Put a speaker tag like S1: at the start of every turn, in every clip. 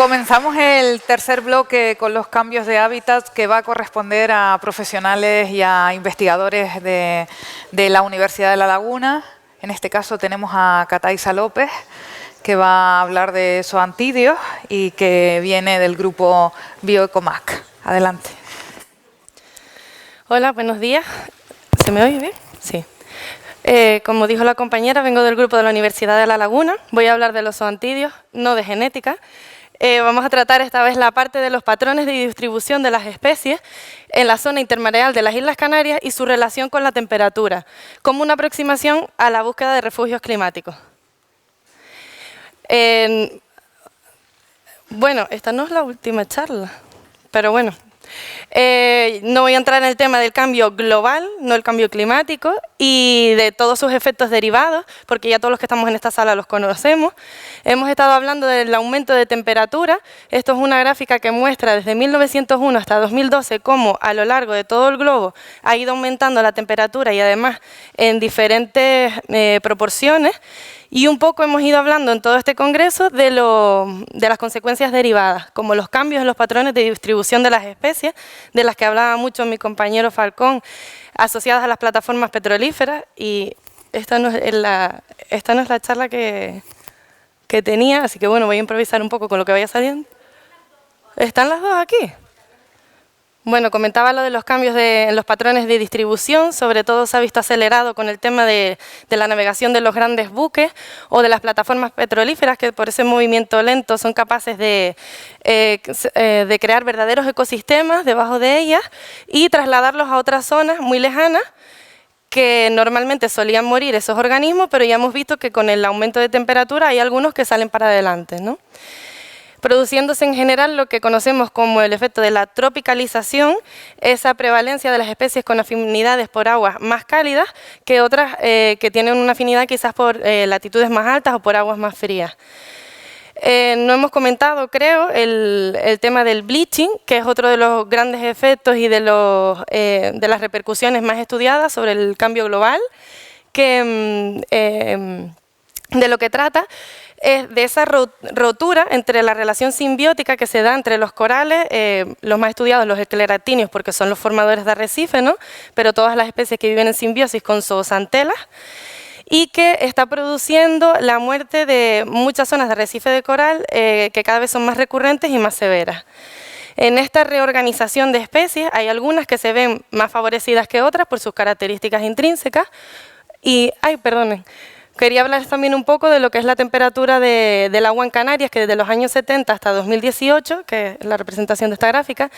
S1: Comenzamos el tercer bloque con los cambios de hábitat que va a corresponder a profesionales y a investigadores de la Universidad de La Laguna. En este caso tenemos a Cataiza López, que va a hablar de zoantidios y que viene del grupo Bioecomac. Adelante.
S2: Hola, buenos días. ¿Se me oye bien? Sí. Como dijo la compañera, vengo del grupo de la Universidad de La Laguna. Voy a hablar de los zoantidios, no de genética. Vamos a tratar esta vez la parte de los patrones de distribución de las especies en la zona intermareal de las Islas Canarias y su relación con la temperatura, como una aproximación a la búsqueda de refugios climáticos. Bueno, esta no es la última charla, pero bueno. No voy a entrar en el tema del cambio global, no el cambio climático, y de todos sus efectos derivados, porque ya todos los que estamos en esta sala los conocemos. Hemos estado hablando del aumento de temperatura. Esto es una gráfica que muestra desde 1901 hasta 2012 cómo a lo largo de todo el globo ha ido aumentando la temperatura y además en diferentes proporciones. Y un poco hemos ido hablando en todo este congreso de las consecuencias derivadas, como los cambios en los patrones de distribución de las especies, de las que hablaba mucho mi compañero Falcón, asociadas a las plataformas petrolíferas. Y esta no es la charla que tenía, así que bueno, voy a improvisar un poco con lo que vaya saliendo. ¿Están las dos aquí? Bueno, comentaba lo de los cambios en los patrones de distribución, sobre todo se ha visto acelerado con el tema de la navegación de los grandes buques o de las plataformas petrolíferas, que por ese movimiento lento son capaces de crear verdaderos ecosistemas debajo de ellas y trasladarlos a otras zonas muy lejanas, que normalmente solían morir esos organismos, pero ya hemos visto que con el aumento de temperatura hay algunos que salen para adelante, ¿no? Produciéndose en general lo que conocemos como el efecto de la tropicalización, esa prevalencia de las especies con afinidades por aguas más cálidas que otras que tienen una afinidad quizás por latitudes más altas o por aguas más frías. No hemos comentado, creo, el tema del bleaching, que es otro de los grandes efectos y de las repercusiones más estudiadas sobre el cambio global, que de lo que trata es de esa rotura entre la relación simbiótica que se da entre los corales, los más estudiados, los escleractinios, porque son los formadores de arrecife, ¿no? Pero todas las especies que viven en simbiosis con zooxantelas, y que está produciendo la muerte de muchas zonas de arrecife de coral que cada vez son más recurrentes y más severas. En esta reorganización de especies hay algunas que se ven más favorecidas que otras por sus características intrínsecas. Y, quería hablar también un poco de lo que es la temperatura del agua en Canarias, que desde los años 70 hasta 2018, que es la representación de esta gráfica,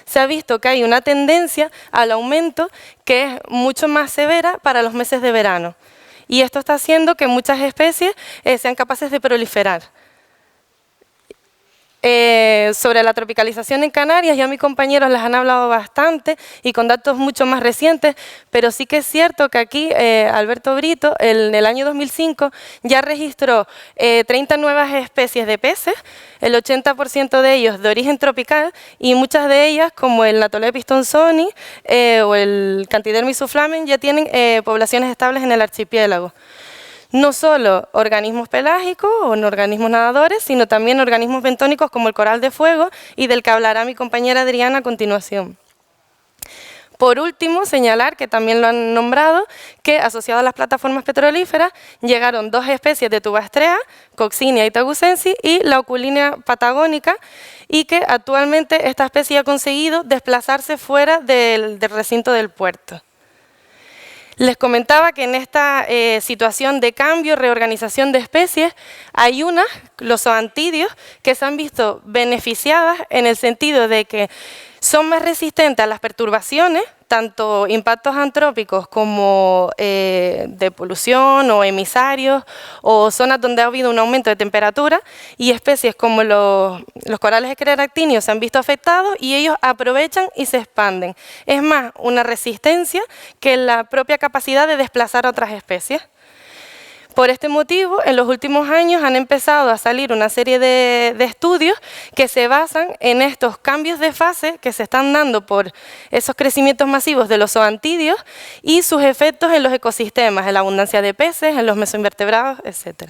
S2: se ha visto que hay una tendencia al aumento que es mucho más severa para los meses de verano. Y esto está haciendo que muchas especies sean capaces de proliferar. Sobre la tropicalización en Canarias, ya mis compañeros les han hablado bastante y con datos mucho más recientes, pero sí que es cierto que aquí Alberto Brito, en el año 2005, ya registró 30 nuevas especies de peces, el 80% de ellos de origen tropical y muchas de ellas, como el Natolepis thomsoni o el Cantidermis suflamen, ya tienen poblaciones estables en el archipiélago. No solo organismos pelágicos o organismos nadadores, sino también organismos bentónicos como el coral de fuego y del que hablará mi compañera Adriana a continuación. Por último, señalar, que también lo han nombrado, que asociado a las plataformas petrolíferas llegaron dos especies de Tubastrea, Coccinia itagucensis y la Oculinea patagónica, y que actualmente esta especie ha conseguido desplazarse fuera del recinto del puerto. Les comentaba que en esta situación de cambio, reorganización de especies, hay unas, los zoantidios, que se han visto beneficiadas en el sentido de que son más resistentes a las perturbaciones, tanto impactos antrópicos como de polución o emisarios o zonas donde ha habido un aumento de temperatura, y especies como los corales escleractinios se han visto afectados y ellos aprovechan y se expanden. Es más una resistencia que la propia capacidad de desplazar a otras especies. Por este motivo, en los últimos años han empezado a salir una serie de estudios que se basan en estos cambios de fase que se están dando por esos crecimientos masivos de los zoantidios y sus efectos en los ecosistemas, en la abundancia de peces, en los mesoinvertebrados, etc.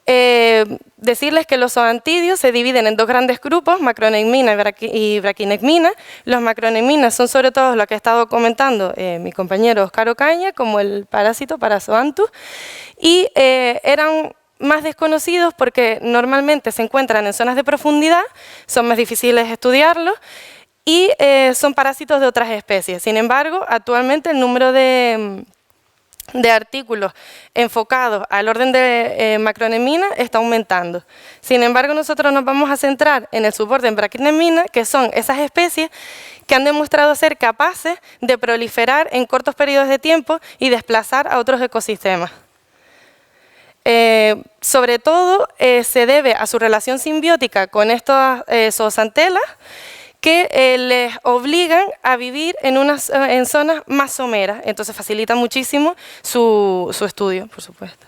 S2: Decirles que los zoantidios se dividen en dos grandes grupos, macronecmina y braquinecmina. Los macronecminas son sobre todo lo que ha estado comentando mi compañero Óscar Ocaña, como el parásito Parazoanthus, y eran más desconocidos porque normalmente se encuentran en zonas de profundidad, son más difíciles de estudiarlos y son parásitos de otras especies. Sin embargo, actualmente el número de artículos enfocados al orden de macronecmina está aumentando. Sin embargo, nosotros nos vamos a centrar en el suborden braquinecmina, que son esas especies que han demostrado ser capaces de proliferar en cortos periodos de tiempo y desplazar a otros ecosistemas. Sobre todo se debe a su relación simbiótica con estas zooxantelas, que les obligan a vivir en zonas más someras, entonces facilita muchísimo su estudio, por supuesto.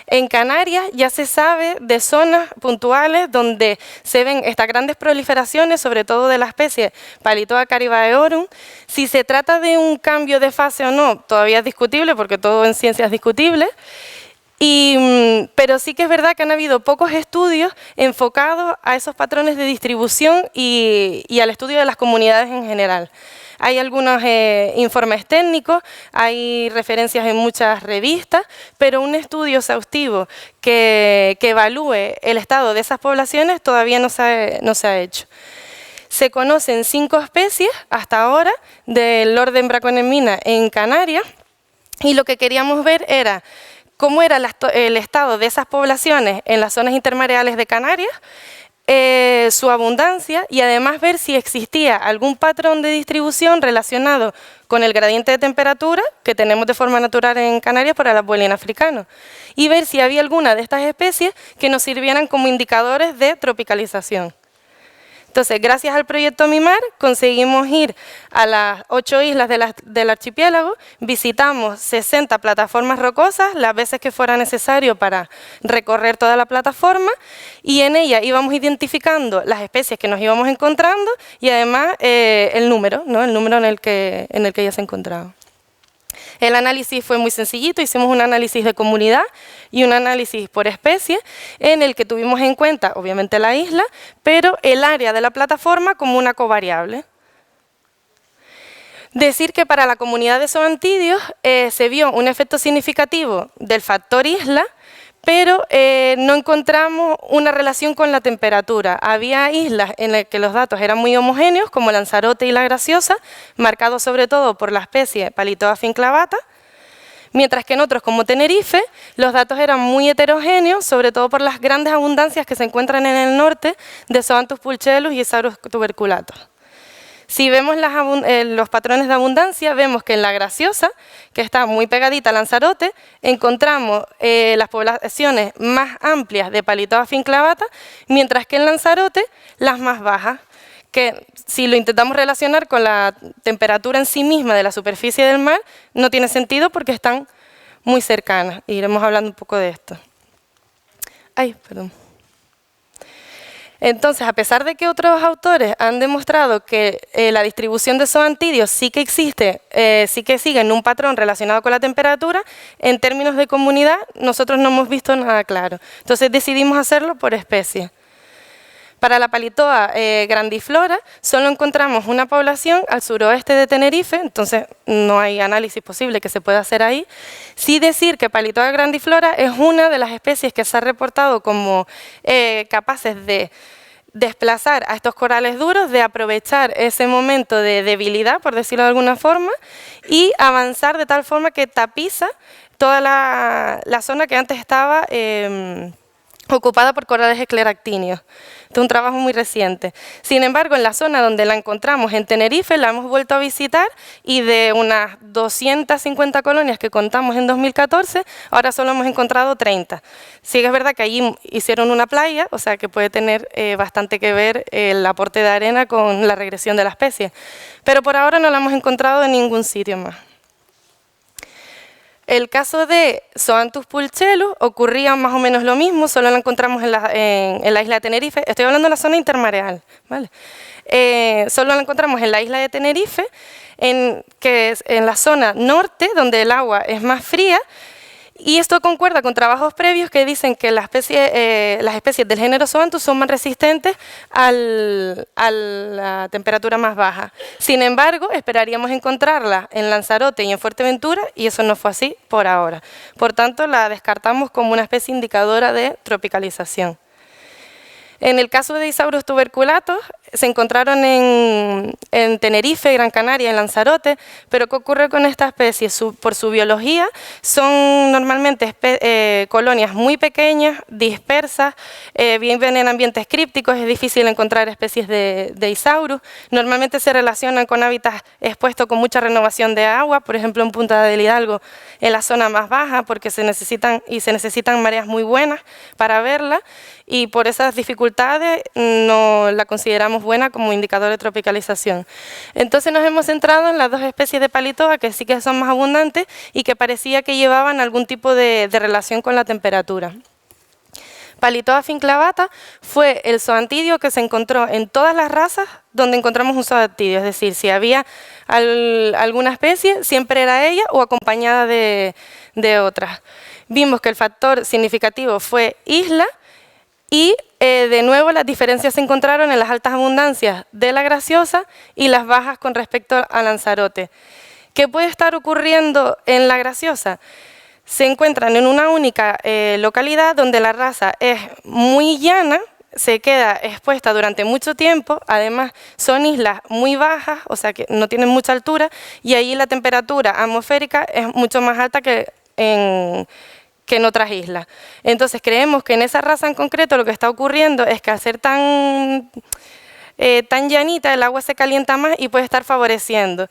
S2: En Canarias ya se sabe de zonas puntuales donde se ven estas grandes proliferaciones, sobre todo de la especie Palitoa caribaeorum. Si se trata de un cambio de fase o no, todavía es discutible, porque todo en ciencia es discutible. Pero sí que es verdad que han habido pocos estudios enfocados a esos patrones de distribución y al estudio de las comunidades en general. Hay algunos informes técnicos, hay referencias en muchas revistas, pero un estudio exhaustivo que evalúe el estado de esas poblaciones todavía no se ha hecho. Se conocen 5 especies hasta ahora del orden braconecmina en Canarias, y lo que queríamos ver era cómo era el estado de esas poblaciones en las zonas intermareales de Canarias, su abundancia, y además ver si existía algún patrón de distribución relacionado con el gradiente de temperatura que tenemos de forma natural en Canarias para el abuelín africano, y ver si había alguna de estas especies que nos sirvieran como indicadores de tropicalización. Entonces, gracias al proyecto MIMAR, conseguimos ir a las 8 islas del archipiélago, visitamos 60 plataformas rocosas, las veces que fuera necesario para recorrer toda la plataforma, y en ella íbamos identificando las especies que nos íbamos encontrando y además el número, ¿no? El número en el que ya se encontraban. El análisis fue muy sencillito, hicimos un análisis de comunidad y un análisis por especie, en el que tuvimos en cuenta, obviamente, la isla, pero el área de la plataforma como una covariable. Decir que para la comunidad de zoantidios se vio un efecto significativo del factor isla, pero no encontramos una relación con la temperatura. Había islas en las que los datos eran muy homogéneos, como Lanzarote y La Graciosa, marcados sobre todo por la especie Palitoa finclavata, mientras que en otros, como Tenerife, los datos eran muy heterogéneos, sobre todo por las grandes abundancias que se encuentran en el norte de Zoanthus pulchellus y Saurus tuberculatus. Si vemos los patrones de abundancia, vemos que en La Graciosa, que está muy pegadita a Lanzarote, encontramos las poblaciones más amplias de Palitoa finclavata, mientras que en Lanzarote las más bajas, que si lo intentamos relacionar con la temperatura en sí misma de la superficie del mar, no tiene sentido porque están muy cercanas. Iremos hablando un poco de esto. Ay, perdón. Entonces, a pesar de que otros autores han demostrado que la distribución de zoantidios sí que existe, sí que siguen un patrón relacionado con la temperatura, en términos de comunidad nosotros no hemos visto nada claro. Entonces decidimos hacerlo por especie. Para la Palitoa grandiflora solo encontramos una población al suroeste de Tenerife, entonces no hay análisis posible que se pueda hacer ahí. Sí decir que Palitoa grandiflora es una de las especies que se ha reportado como capaces de desplazar a estos corales duros, de aprovechar ese momento de debilidad, por decirlo de alguna forma, y avanzar de tal forma que tapiza toda la zona que antes estaba ocupada por corales escleractíneos. Este es un trabajo muy reciente. Sin embargo, en la zona donde la encontramos en Tenerife, la hemos vuelto a visitar, y de unas 250 colonias que contamos en 2014, ahora solo hemos encontrado 30. Sí que es verdad que allí hicieron una playa, o sea que puede tener bastante que ver el aporte de arena con la regresión de la especie, pero por ahora no la hemos encontrado en ningún sitio más. El caso de Zoanthus pulchellus ocurría más o menos lo mismo, solo la encontramos en la isla de Tenerife. Estoy hablando de la zona intermareal, ¿vale? Solo la encontramos en la isla de Tenerife, que es en la zona norte, donde el agua es más fría, Y esto concuerda con trabajos previos que dicen que las especies del género Zoanthus son más resistentes a la temperatura más baja. Sin embargo, esperaríamos encontrarla en Lanzarote y en Fuerteventura, y eso no fue así por ahora. Por tanto, la descartamos como una especie indicadora de tropicalización. En el caso de Isaurus tuberculatus, se encontraron en Tenerife, Gran Canaria, en Lanzarote, pero ¿qué ocurre con esta especie? Por su biología, son normalmente colonias muy pequeñas, dispersas, viven en ambientes crípticos, es difícil encontrar especies de Isaurus. Normalmente se relacionan con hábitats expuestos con mucha renovación de agua, por ejemplo en Punta del Hidalgo, en la zona más baja, porque se necesitan mareas muy buenas para verla, y por esas dificultades no la consideramos buena como indicador de tropicalización. Entonces nos hemos centrado en las dos especies de Palitoa que sí que son más abundantes y que parecía que llevaban algún tipo de relación con la temperatura. Palitoa finclavata fue el zoantidio que se encontró en todas las razas donde encontramos un zoantidio, es decir, si había alguna especie, siempre era ella o acompañada de otras. Vimos que el factor significativo fue isla. Y de nuevo las diferencias se encontraron en las altas abundancias de la graciosa y las bajas con respecto a Lanzarote. ¿Qué puede estar ocurriendo en la graciosa? Se encuentran en una única localidad donde la raza es muy llana, se queda expuesta durante mucho tiempo, además son islas muy bajas, o sea que no tienen mucha altura, y ahí la temperatura atmosférica es mucho más alta que en otras islas. Entonces creemos que en esa raza en concreto lo que está ocurriendo es que al ser tan llanita el agua se calienta más y puede estar favoreciendo.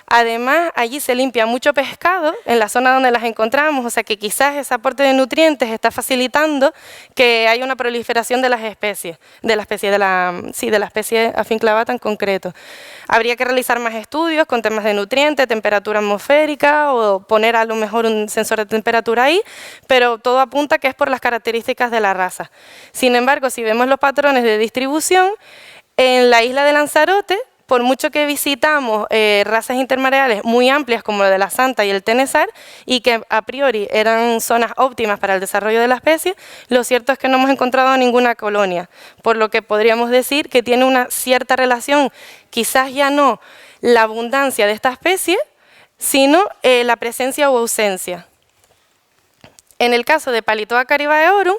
S2: Además, allí se limpia mucho pescado en la zona donde las encontramos, o sea que quizás ese aporte de nutrientes está facilitando que haya una proliferación de las especies, de la especie Afinclavata en concreto. Habría que realizar más estudios con temas de nutrientes, temperatura atmosférica o poner a lo mejor un sensor de temperatura ahí, pero todo apunta que es por las características de la raza. Sin embargo, si vemos los patrones de distribución, en la isla de Lanzarote, por mucho que visitamos razas intermareales muy amplias como la de la Santa y el Tenesar, y que a priori eran zonas óptimas para el desarrollo de la especie, lo cierto es que no hemos encontrado ninguna colonia, por lo que podríamos decir que tiene una cierta relación, quizás ya no la abundancia de esta especie, sino la presencia o ausencia. En el caso de Palitoa caribaeorum,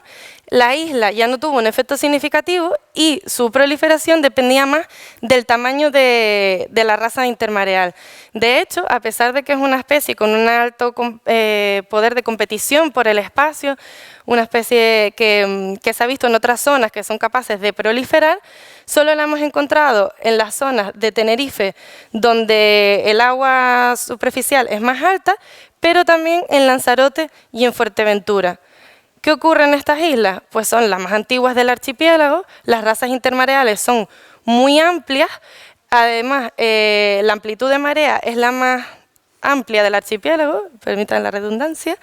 S2: la isla ya no tuvo un efecto significativo y su proliferación dependía más del tamaño de la raza intermareal. De hecho, a pesar de que es una especie con un alto poder de competición por el espacio, una especie que se ha visto en otras zonas que son capaces de proliferar, solo la hemos encontrado en las zonas de Tenerife, donde el agua superficial es más alta, pero también en Lanzarote y en Fuerteventura. ¿Qué ocurre en estas islas? Pues son las más antiguas del archipiélago, las razas intermareales son muy amplias, además la amplitud de marea es la más amplia del archipiélago, permitan la redundancia,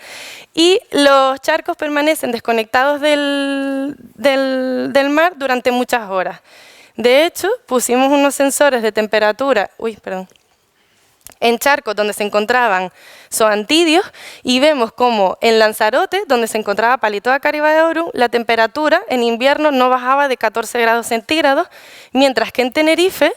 S2: y los charcos permanecen desconectados del mar durante muchas horas. De hecho, pusimos unos sensores de temperatura, en charcos donde se encontraban zoantidios y vemos como en Lanzarote, donde se encontraba Palitoa caribaeorum, la temperatura en invierno no bajaba de 14 grados centígrados, mientras que en Tenerife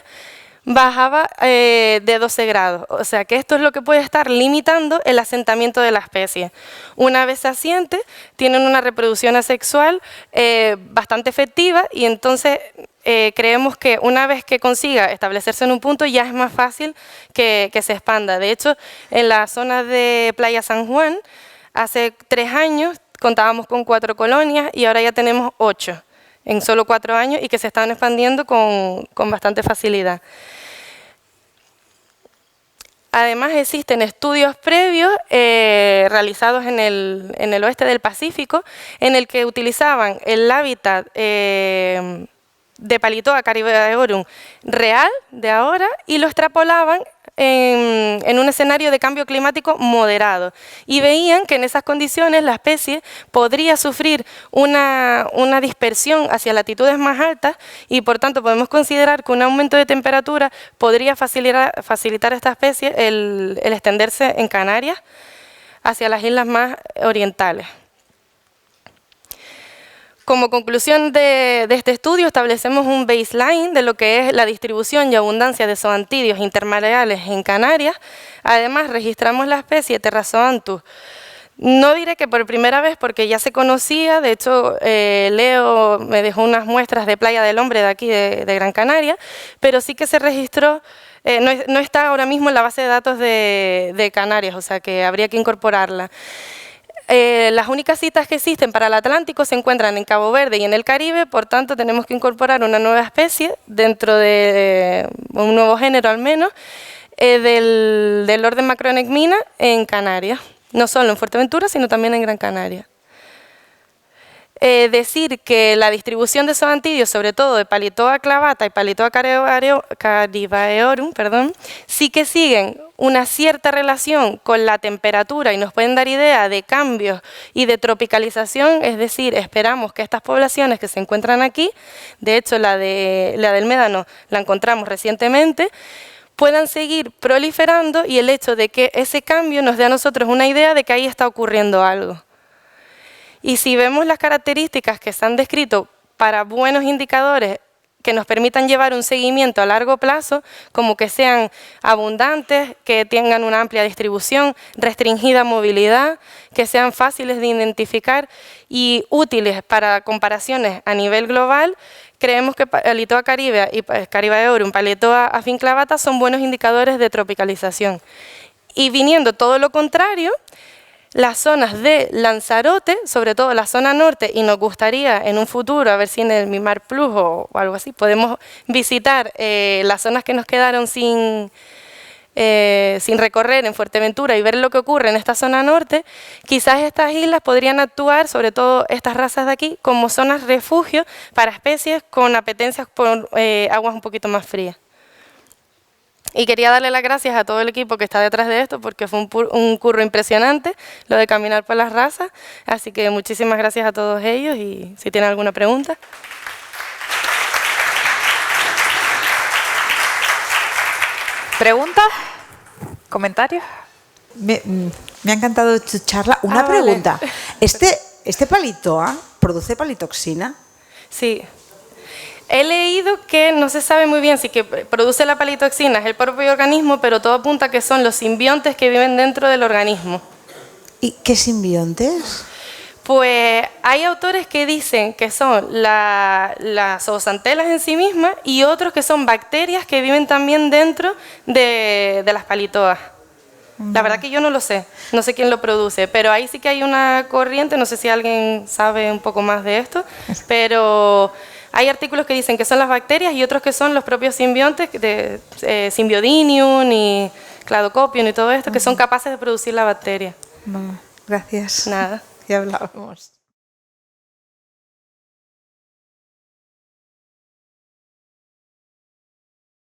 S2: bajaba de 12 grados. O sea que esto es lo que puede estar limitando el asentamiento de la especie. Una vez se asiente, tienen una reproducción asexual bastante efectiva y entonces creemos que una vez que consiga establecerse en un punto ya es más fácil que se expanda. De hecho, en la zona de Playa San Juan, hace 3 años contábamos con 4 colonias y ahora ya tenemos 8 en solo 4 años y que se están expandiendo con bastante facilidad. Además existen estudios previos realizados en el oeste del Pacífico en el que utilizaban el hábitat de Palitoa caribaeorum real de ahora y lo extrapolaban en un escenario de cambio climático moderado y veían que en esas condiciones la especie podría sufrir una dispersión hacia latitudes más altas y por tanto podemos considerar que un aumento de temperatura podría facilitar a esta especie el extenderse en Canarias, hacia las islas más orientales. Como conclusión de este estudio, establecemos un baseline de lo que es la distribución y abundancia de zoantidios intermareales en Canarias. Además, registramos la especie Terrazoanthus. No diré que por primera vez, porque ya se conocía. De hecho, Leo me dejó unas muestras de Playa del Hombre de aquí, de Gran Canaria, pero sí que se registró, no está ahora mismo en la base de datos de Canarias, o sea que habría que incorporarla. Las únicas citas que existen para el Atlántico se encuentran en Cabo Verde y en el Caribe, por tanto tenemos que incorporar una nueva especie dentro de un nuevo género al menos, del orden Macronecmina en Canarias, no solo en Fuerteventura, sino también en Gran Canaria. Decir que la distribución de zoantidios, sobre todo de Palitoa clavata y Palitoa caribaeorum, sí que siguen una cierta relación con la temperatura y nos pueden dar idea de cambios y de tropicalización, es decir, esperamos que estas poblaciones que se encuentran aquí, de hecho la del médano la encontramos recientemente, puedan seguir proliferando y el hecho de que ese cambio nos dé a nosotros una idea de que ahí está ocurriendo algo. Y si vemos las características que se han descrito para buenos indicadores que nos permitan llevar un seguimiento a largo plazo, como que sean abundantes, que tengan una amplia distribución, restringida movilidad, que sean fáciles de identificar y útiles para comparaciones a nivel global, creemos que Palitoa caribea y caribaeorum, Palitoa afinclavata son buenos indicadores de tropicalización. Y viniendo todo lo contrario, las zonas de Lanzarote, sobre todo la zona norte, y nos gustaría en un futuro, a ver si en el Mimar Plus o algo así, podemos visitar las zonas que nos quedaron sin recorrer en Fuerteventura y ver lo que ocurre en esta zona norte. Quizás estas islas podrían actuar, sobre todo estas razas de aquí, como zonas refugio para especies con apetencias por aguas un poquito más frías. Y quería darle las gracias a todo el equipo que está detrás de esto, porque fue un curro impresionante, lo de caminar por las razas. Así que muchísimas gracias a todos ellos y si tienen alguna pregunta.
S1: ¿Preguntas? ¿Comentarios?
S3: Me ha encantado tu charla. Una
S2: Vale.
S3: pregunta. ¿Este palitoa produce palitoxina?
S2: Sí. He leído que no se sabe muy bien si que produce la palitoxina es el propio organismo, pero todo apunta a que son los simbiontes que viven dentro del organismo.
S3: ¿Y qué simbiontes?
S2: Pues hay autores que dicen que son las zooxantelas en sí mismas y otros que son bacterias que viven también dentro de las palitoas. La verdad que yo no lo sé, no sé quién lo produce, pero ahí sí que hay una corriente, no sé si alguien sabe un poco más de esto, pero hay artículos que dicen que son las bacterias y otros que son los propios simbiontes, de Symbiodinium y Cladocopium y todo esto, que son capaces de producir la bacteria.
S3: No, gracias.
S2: Nada.
S3: Ya hablábamos.